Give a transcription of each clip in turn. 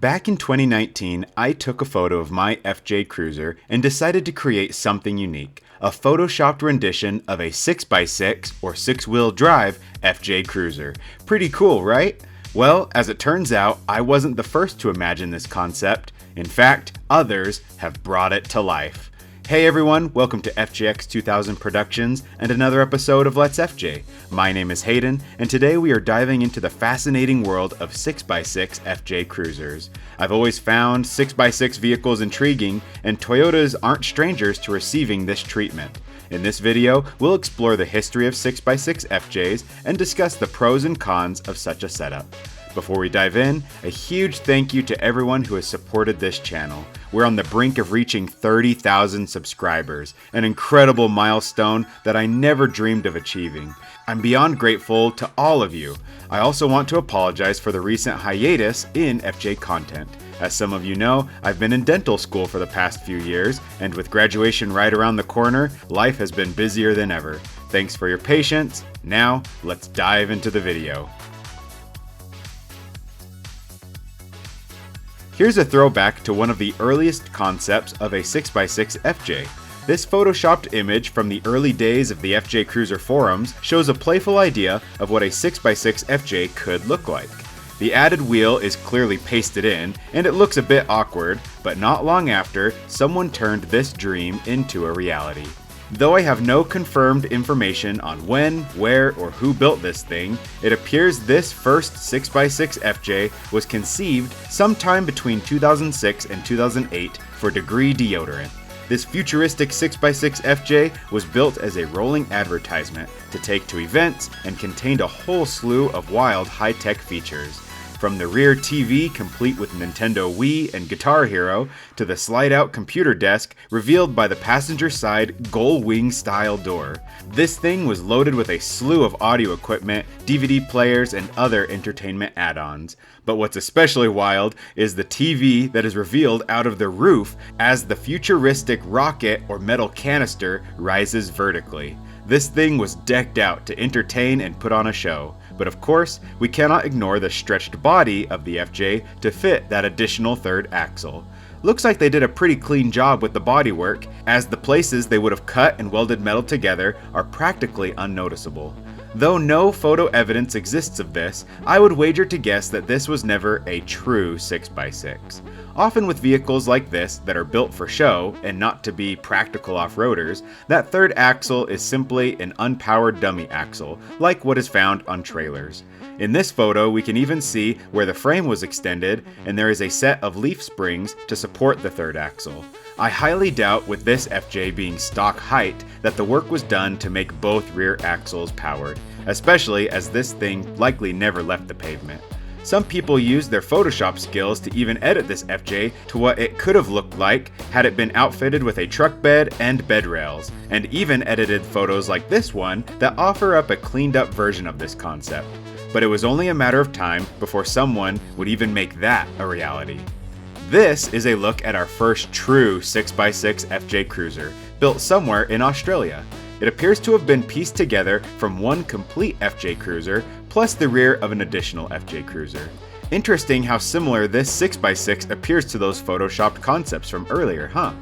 Back in 2019, I took a photo of my FJ Cruiser and decided to create something unique, a photoshopped rendition of a 6x6 or 6-wheel drive FJ Cruiser. Pretty cool, right? Well, as it turns out, I wasn't the first to imagine this concept. In fact, others have brought it to life. Hey everyone, welcome to FJX 2000 Productions and another episode of Let's FJ. My name is Hayden, and today we are diving into the fascinating world of 6x6 FJ Cruisers. I've always found 6x6 vehicles intriguing, and Toyotas aren't strangers to receiving this treatment. In this video, we'll explore the history of 6x6 FJs and discuss the pros and cons of such a setup. Before we dive in, a huge thank you to everyone who has supported this channel. We're on the brink of reaching 30,000 subscribers, an incredible milestone that I never dreamed of achieving. I'm beyond grateful to all of you. I also want to apologize for the recent hiatus in FJ content. As some of you know, I've been in dental school for the past few years, and with graduation right around the corner, life has been busier than ever. Thanks for your patience. Now, let's dive into the video. Here's a throwback to one of the earliest concepts of a 6x6 FJ. This photoshopped image from the early days of the FJ Cruiser forums shows a playful idea of what a 6x6 FJ could look like. The added wheel is clearly pasted in, and it looks a bit awkward, but not long after, someone turned this dream into a reality. Though I have no confirmed information on when, where, or who built this thing, it appears this first 6x6 FJ was conceived sometime between 2006 and 2008 for Degree Deodorant. This futuristic 6x6 FJ was built as a rolling advertisement to take to events and contained a whole slew of wild high-tech features. From the rear TV complete with Nintendo Wii and Guitar Hero to the slide-out computer desk revealed by the passenger side gull wing style door. This thing was loaded with a slew of audio equipment, DVD players, and other entertainment add-ons. But what's especially wild is the TV that is revealed out of the roof as the futuristic rocket or metal canister rises vertically. This thing was decked out to entertain and put on a show. But of course, we cannot ignore the stretched body of the FJ to fit that additional third axle. Looks like they did a pretty clean job with the bodywork, as the places they would have cut and welded metal together are practically unnoticeable. Though no photo evidence exists of this, I would wager to guess that this was never a true 6x6. Often with vehicles like this that are built for show and not to be practical off-roaders, that third axle is simply an unpowered dummy axle, like what is found on trailers. In this photo, we can even see where the frame was extended, and there is a set of leaf springs to support the third axle. I highly doubt, with this FJ being stock height, that the work was done to make both rear axles powered, especially as this thing likely never left the pavement. Some people used their Photoshop skills to even edit this FJ to what it could have looked like had it been outfitted with a truck bed and bed rails, and even edited photos like this one that offer up a cleaned up version of this concept. But it was only a matter of time before someone would even make that a reality. This is a look at our first true 6x6 FJ Cruiser, built somewhere in Australia. It appears to have been pieced together from one complete FJ Cruiser, plus the rear of an additional FJ Cruiser. Interesting how similar this 6x6 appears to those photoshopped concepts from earlier, huh?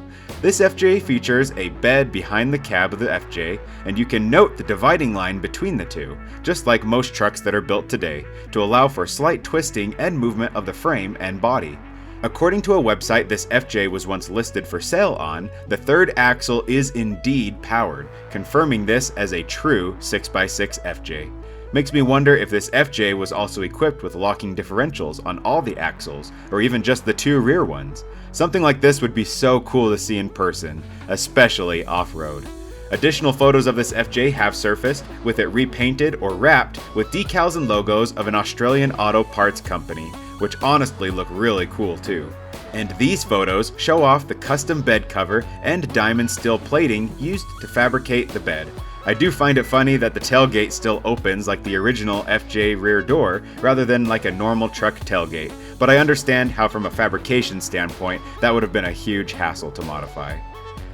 This FJ features a bed behind the cab of the FJ, and you can note the dividing line between the two, just like most trucks that are built today, to allow for slight twisting and movement of the frame and body. According to a website this FJ was once listed for sale on, the third axle is indeed powered, confirming this as a true 6x6 FJ. Makes me wonder if this FJ was also equipped with locking differentials on all the axles, or even just the two rear ones. Something like this would be so cool to see in person, especially off-road. Additional photos of this FJ have surfaced, with it repainted or wrapped with decals and logos of an Australian auto parts company, which honestly look really cool too. And these photos show off the custom bed cover and diamond steel plating used to fabricate the bed. I do find it funny that the tailgate still opens like the original FJ rear door rather than like a normal truck tailgate, but I understand how from a fabrication standpoint that would have been a huge hassle to modify.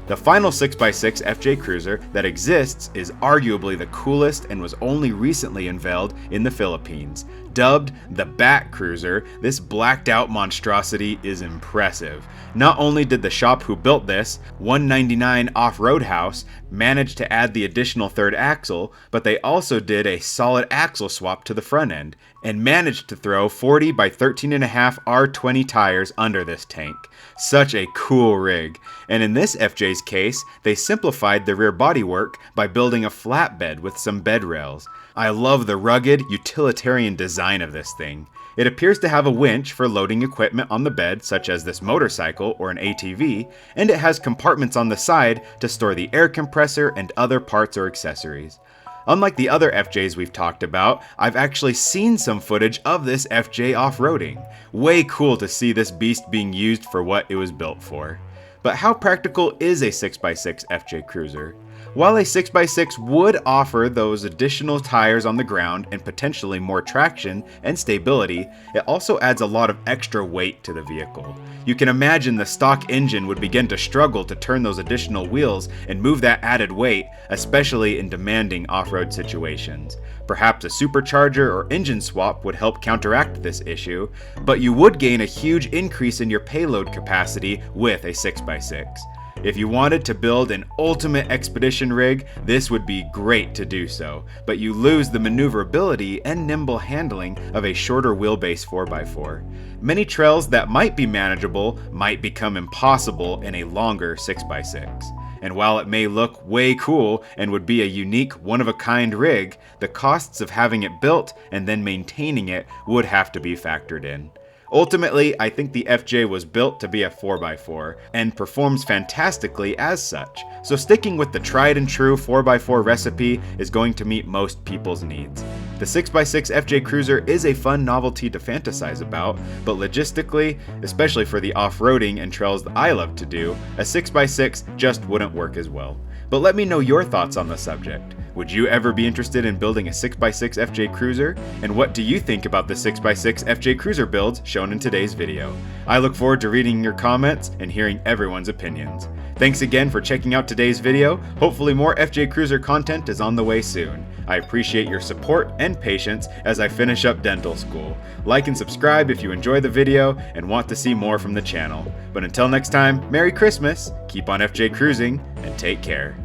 The final 6x6 FJ Cruiser that exists is arguably the coolest and was only recently unveiled in the Philippines. Dubbed the Bat Cruiser, this blacked out monstrosity is impressive. Not only did the shop who built this, 199 Off-Road House, manage to add the additional third axle, but they also did a solid axle swap to the front end, and managed to throw 40 by 13.5 R20 tires under this tank. Such a cool rig. And in this FJ's case, they simplified the rear bodywork by building a flatbed with some bed rails. I love the rugged, utilitarian design of this thing. It appears to have a winch for loading equipment on the bed, such as this motorcycle or an ATV, and it has compartments on the side to store the air compressor and other parts or accessories. Unlike the other FJs we've talked about, I've actually seen some footage of this FJ off-roading. Way cool to see this beast being used for what it was built for. But how practical is a 6x6 FJ Cruiser? While a 6x6 would offer those additional tires on the ground and potentially more traction and stability, it also adds a lot of extra weight to the vehicle. You can imagine the stock engine would begin to struggle to turn those additional wheels and move that added weight, especially in demanding off-road situations. Perhaps a supercharger or engine swap would help counteract this issue, but you would gain a huge increase in your payload capacity with a 6x6. If you wanted to build an ultimate expedition rig, this would be great to do so, but you lose the maneuverability and nimble handling of a shorter wheelbase 4x4. Many trails that might be manageable might become impossible in a longer 6x6. And while it may look way cool and would be a unique, one-of-a-kind rig, the costs of having it built and then maintaining it would have to be factored in. Ultimately, I think the FJ was built to be a 4x4, and performs fantastically as such, so sticking with the tried and true 4x4 recipe is going to meet most people's needs. The 6x6 FJ Cruiser is a fun novelty to fantasize about, but logistically, especially for the off-roading and trails that I love to do, a 6x6 just wouldn't work as well. But let me know your thoughts on the subject. Would you ever be interested in building a 6x6 FJ Cruiser? And what do you think about the 6x6 FJ Cruiser builds shown in today's video? I look forward to reading your comments and hearing everyone's opinions. Thanks again for checking out today's video. Hopefully more FJ Cruiser content is on the way soon. I appreciate your support and patience as I finish up dental school. Like and subscribe if you enjoy the video and want to see more from the channel. But until next time, Merry Christmas, keep on FJ cruising, and take care.